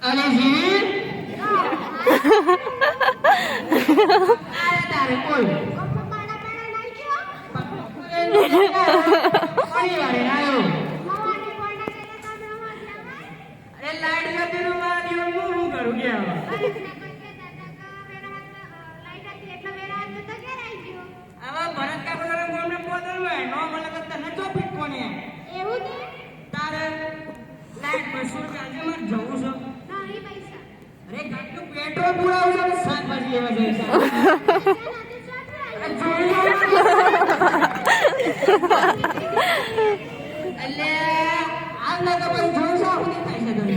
અને જીવી તારે બોલ અરે લાઈટ જતી નું મારી હું કરું કે આવા ભરત કાકોના ગોમને પોતલ હોય નો મને તો તને તો પીટકોને એવું છે તારે લાઈટ બસુર કાજે માર જવું છે નહીં પૈસા અરે ગાડીનું પેટ્રોલ પુરાવું છે શાકભાજી લેવા જઈ છે એટલે આમ ના તો પછી જોઈ છે હું થાય છે તને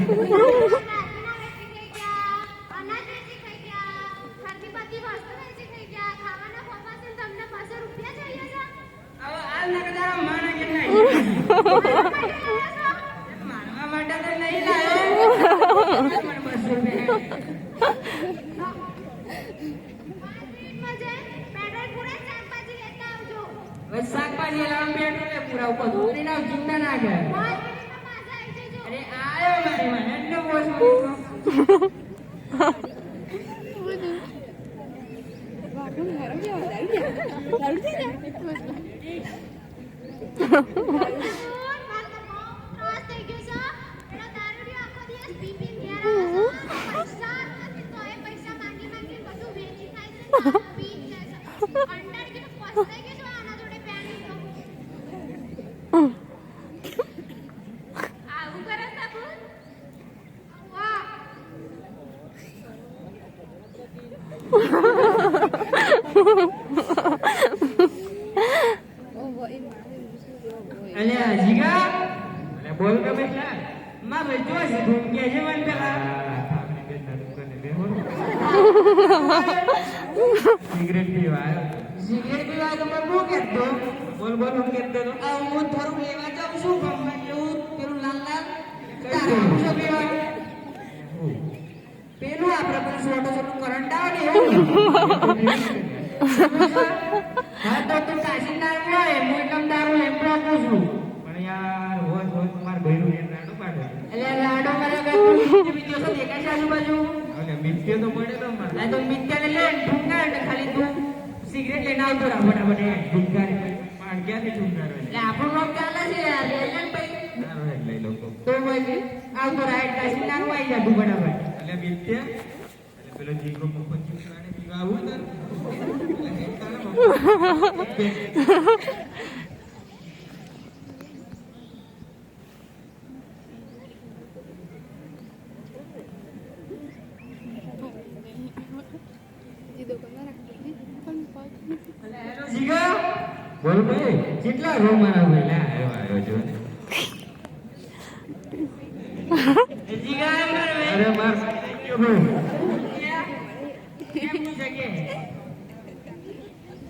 માનવા માટે તો નહીં લાવ્યો મને 200 શાકભાજી લાવવા પેટ્રોલે પૂરા ઉપર ધોરી ના ચિંતા ના કર અરે આયો મારી માં એટલો બોસ અલે જીગા અલે બોલ કે બેટા માં બેઠો છે ધૂમ કે છે મન પેલા સિગરેટ પીવા તો મને બહુ કહેતો બોલ બોલ હું કહેતો તો આ હું થોડું લેવા જાઉં છું ગમમાં એવું પેલું લાલ લાલ તારું શું પીવા પેલું આપણે પેલું છોટો છોટું કરંટ આવે ને એવું હા તો તું કાશી દારૂ હોય હું એકદમ દારૂ એમ રાખું છું પણ યાર હોજ હોજ માર ભઈનું એ લાડો પાડે એટલે લાડો મારે બીજો તો દેખાય છે આજુબાજુ અને મિત્ય તો પડે તો માર આ તો મિત્યને લે ઢુંગા એટલે ખાલી તું સિગરેટ લઈને આવતો રા ફટાફટ ઢુંગારે પાણ ક્યાંથી ઢુંગારો એટલે આપણું નામ ચાલે છે યાર લે લે ભાઈ સારું હેડ લઈ લોકો તો ભાઈ આવતો રાઈટ કાશી દારૂ આવી જા તું ફટાફટ એટલે મિત્ય એટલે પેલો જીગો મફત ચીકરાને પીવા આવું ને બોલ ભાઈ કેટલા રૂમ મારા ભાઈ આવ્યો છો અરે માર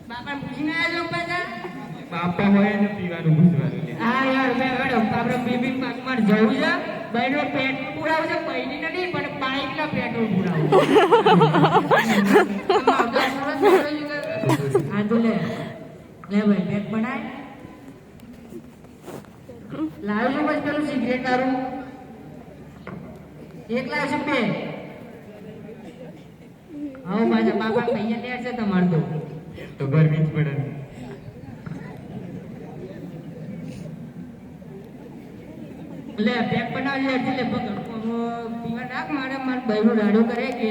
બાપા પૂછીને આવ્યો પાછા બાપા હોય ને પીવાનું પૂછવાનું હા યાર મેં મેડમ આપણે બીબી પાકમાં જવું છે બહેનો પેટ્રોલ પુરાવું છે પૈની નથી પણ બાઈકના પેટ્રોલ પુરાવું હા તો લે ભાઈ પેક બનાય લાવ્યું પછી પેલું સિગરેટ તારું એક લાવશે બે હા પાછા બાપા પૈયા લે છે તમારે તો ગરમી જ પડે લે પેક બનાવી લે લે પકડ પીવા નાખ મારે માર ભાઈનું રાડો કરે કે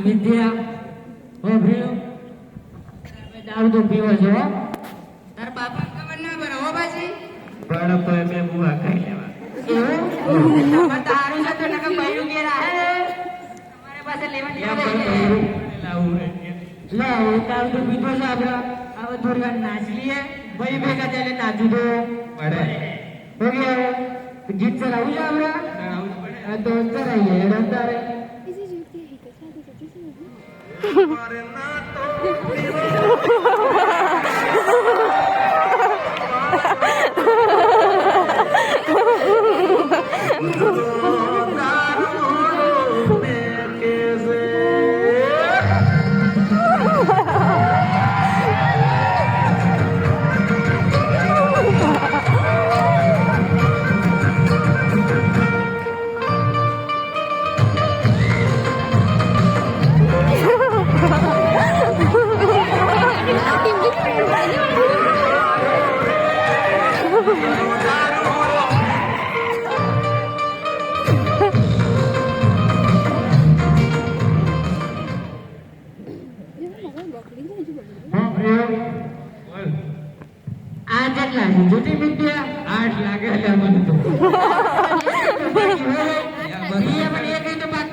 વિદ્યા હો ભ્યો દારૂ તો પીવો છો તાર બાપા ખબર ના પડે હો બાજી પણ તો મે બુઆ ખાઈ લેવા એવું તારું છે તો નકા ભાઈનું ઘેર આહે તમારે પાસે લેવા લાવું લાવ તારું તો પીતો છે આપડા હવે થોડી વાર નાચ લીએ ભાઈ ભેગા થઈને નાચું તો પડે હો ગયા ગીત ચલાવું છે આપડા ચલાવું પડે તો ચલાઈએ એડો તારે મારે ના તો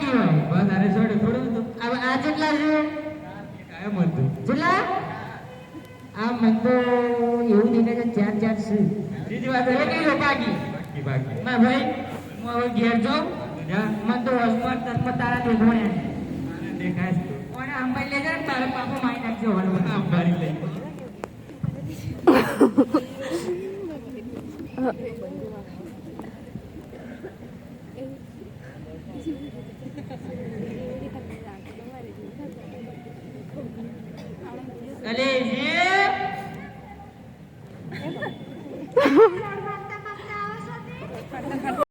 બાકી હોય બસ અરે છોડો થોડું તો હવે આ કેટલા છે કાયમ હતું કેટલા આ મન તો એવું દેખાય છે ચાર ચાર છે બીજી વાત એ કઈ બાકી બાકી બાકી ના ભાઈ હું હવે ઘેર જાઉં મન તો હોસ્પોટ તત્વ તારા દેખોણ્યા દેખાય છે કોને અંબાઈ લઈ જાય તારા પાપા મારી નાખજો હવે અંબાઈ લઈ અલે